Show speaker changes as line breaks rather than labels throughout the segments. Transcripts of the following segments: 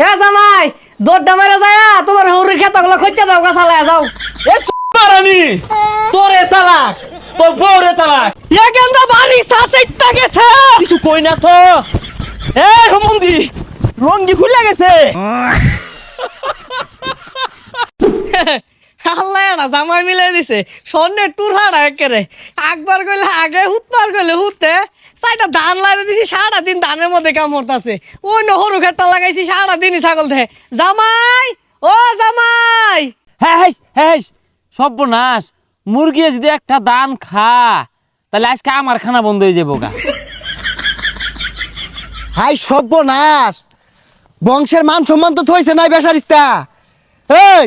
এ জামাই দৌড়টা মেরে যায় তোমার হৌরির খেতাগুলো খোঁজা দাও গাছালায় যাও।
এ মারানি তোরে তালাক তোর বউরে তালাক
এ গেন্দা বাড়ি সাথেইতা গেছে
কিছু কই না তো। এ রমন্দি রঙ্গি খুলে গেছে।
আল্লাহ না জামাই মিলে দিছে স্বর্ণের টুর হারা একেরে একবার কইলে আগে হুতবার কইলে হুতে চাইটা ধান লাগিয়ে দিছি সারাদিন ধানের মধ্যে কামড়তাছে ওই না হরু খেটটা লাগাইছি সারাদিনই ছাগল ধে। জামাই ও জামাই
হ্যাঁ হ্যাঁ সর্বনাশ মুরগি যদি একটা দান খা তাহলে আজকে আমার খানা বন্ধ হয়ে যাবো গা।
হাই সর্বনাশ বংশের মান সম্মান তো থইছে নাই বেসারিস্তা। এই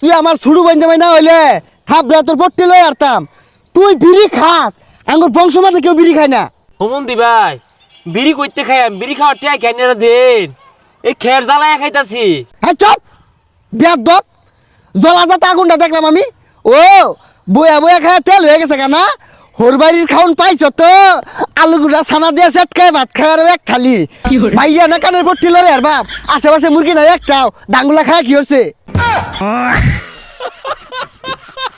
তুই আমার ছুড়ু বঞ্জামাই না হইলে থাপড়া তোর পট্টি লই আরতাম। তুই বিড়ি খাস আঙ্গুর বংশ মাঝে কেউ বিড়ি খায় না।
হোমন্দি ভাই বিড়ি করতে খাই বিড়ি খাওয়ার টিয়া কেন দেন এই খের জ্বালায় খাইতাছি।
হ্যাঁ চপ বেয়াদব জলাজাত আগুনটা দেখলাম আমি। ও বয়া বয়া খায় তেল হয়ে গেছে কেনা হরবাড়ির খাউন পাইছ তো আলু গুড়া ছানা দিয়ে সেট খায় ভাত খায় আর এক খালি ভাইয়া না কানের পট্টি লড়ে আর বাপ আশেপাশে মুরগি নাই একটাও ডাঙ্গুলা খায় কি হচ্ছে।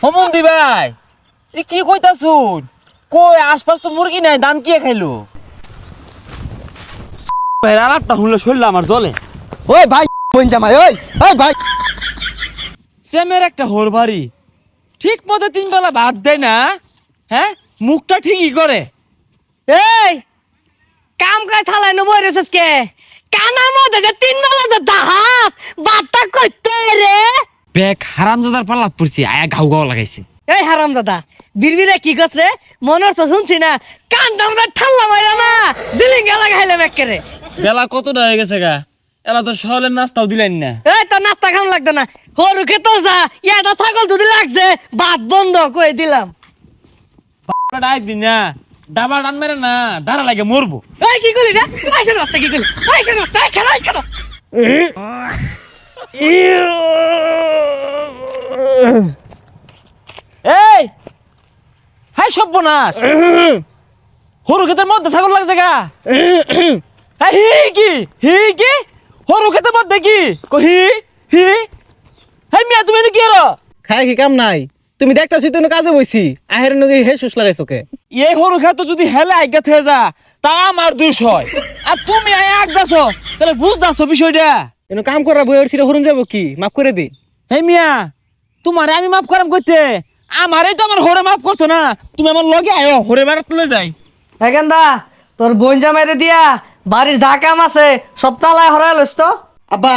হোমন্দি ভাই এ কি কইতাছুন কই আশপাশ তো মুরগি নাই দান কে খাইলো। আলাপটা শুনলে শরীর আমার জলে।
ওই ভাই বঞ্জামাই ওই ওই ভাই
সেমের একটা হোর বাড়ি ঠিক মতো 3 বেলা ভাত দেয় না। হ্যাঁ মুখটা ঠিকই করে।
এই কাম কাজ চালাই নব রেছস কে কানার মধ্যে যে 3 বেলা যে দাহাস বাট্টা কইতে রে
বেক হারামজাদার পাল্লাত পড়ছি আয়া ঘাউ ঘাউ লাগাইছে।
এই হারাম দাদা বিড়বিড়ে কি করছে মনে হচ্ছে শুনছি না কানটা আমরা ঠাল্লা মাইরা না বিলিঙ্গা লাগাইলাম একেরে।
বেলা কতটা হয়ে গেছে গা এলা তো সহলের নাস্তাও দিলেন না।
এই তো নাস্তা খাম লাগতো না হরু খেতো যা ইয়াটা ছাগল দুধ লাগছে ভাত বন্ধ কই দিলাম।
ডাক দিন না ডাবা ডান মেরে না ডারা লাগে মরবো।
এই কি করলি রে আইসা বাচ্চা কি করলি আইসা বাচ্চা খেলা খেলা
এই হাই সর্বনাশ হরু ক্ষেতের মধ্যে ছাগল লাগছে গা। হি কি হরু ক্ষেতের মধ্যে কি হি হি হাই মিয়া তুমি কি আর
খাই কি কাম নাই তুমি দেখতাছি তো কাজে বইছি আহের নগে হে সুস লাগাইছো কে
এই হরু ক্ষেত যদি হেলে আজ্ঞা হয়ে যা তা আমার দোষ হয় আর তুমি আগাছ তাহলে বুঝদাছো বিষয়টা।
এনো কাম করা বইয়ের ছিড়ে হরুন যাব কি মাফ করে দি।
হে মিয়া তোমারে আমি মাফ করাম কইতে আমারই তো আমার হরে মাফ করছো না তুমি আমার লগে আয়ো হরে বাড়া তুলে যাই।
এই গেন্দা তোর বঞ্জা মেরে দিয়া বাড়ির যা কাম আছে সব চালায় হরাই লইস তো।
আব্বা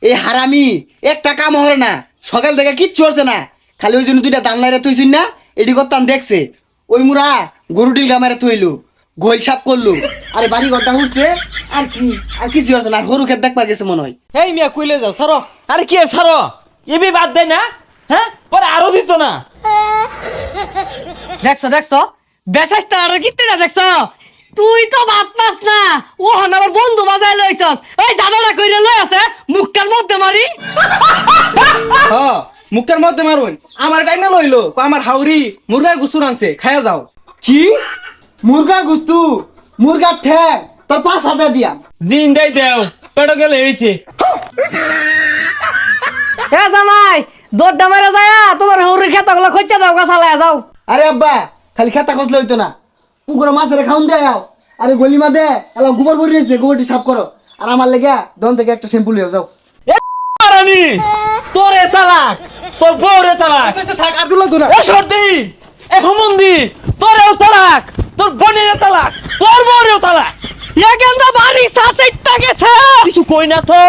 এই হারামি একটা কাম হরে না সকাল থেকে কিচ্ছু হচ্ছে না খালি ওই জন্য 2টা দান লাইরা তুইছিস না এডি করতাম দেখছে ওই মুরা গরুটিল গামারে তুইলু গোল সাপ করলু আরে বাড়ি ঘরটা উঠছে আর কিছু হচ্ছে না হরু খেত দেখবার গেছে মনে হয়।
এই মিয়া কইলে যাও সারো
আরে কি ছাড়ো এবি বাদ দেয় না হ্যাঁ পরে আরো দিত না।
দেখছো বেশাসটা আর কিতে না দেখছো তুই তো ভাত পাস না ও হন আমার বন্ধু বাজায় লইছস এই জানালা কইরে লই আছে মুখটার মধ্যে মারি।
হ মুখটার মধ্যে মারুন আমার টাইম না লইলো আমার হাউরি মুরগার গুসুর আনছে খায়া যাও।
কি মুরগার গুস্তু মুরগার ঠ্যাং তোর 5,000 দিয়া
দিন দেই দেও পেটো গেলে হইছে।
এ জামাই দৌড়টা মেরে যায় তোমার হৌরির খেতাগুলো খোঁজা দাও গাছালায় যাও।
আরে আব্বা খালি খেতা খসলে হইতো না পুকুরে মাছের খাউন দেও আরে গলি মা দে এলা গোবর ভরি রয়েছে গোবরটি সাফ করো আর আমার লেগে দন থেকে একটা শ্যাম্পু লিয়ে যাও।
মারানি তোরে তালাক তোর বউরে তালাক
থাক আর গুলো তো না
এ সর্দি এ হোমন্দি তোরেও তালাক তোর বোনের তালাক তোর বউরেও তালাক।
এ গেন্দা বাড়ি সাথেইতা গেছে
কিছু কই না তো।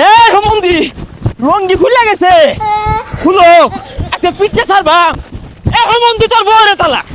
এ হোমন্দি রঙ্গি খুলে গেছে খুলো একটা পিঠে ছাড়বা। এ হোমন্দি তোর বউরে তালাক।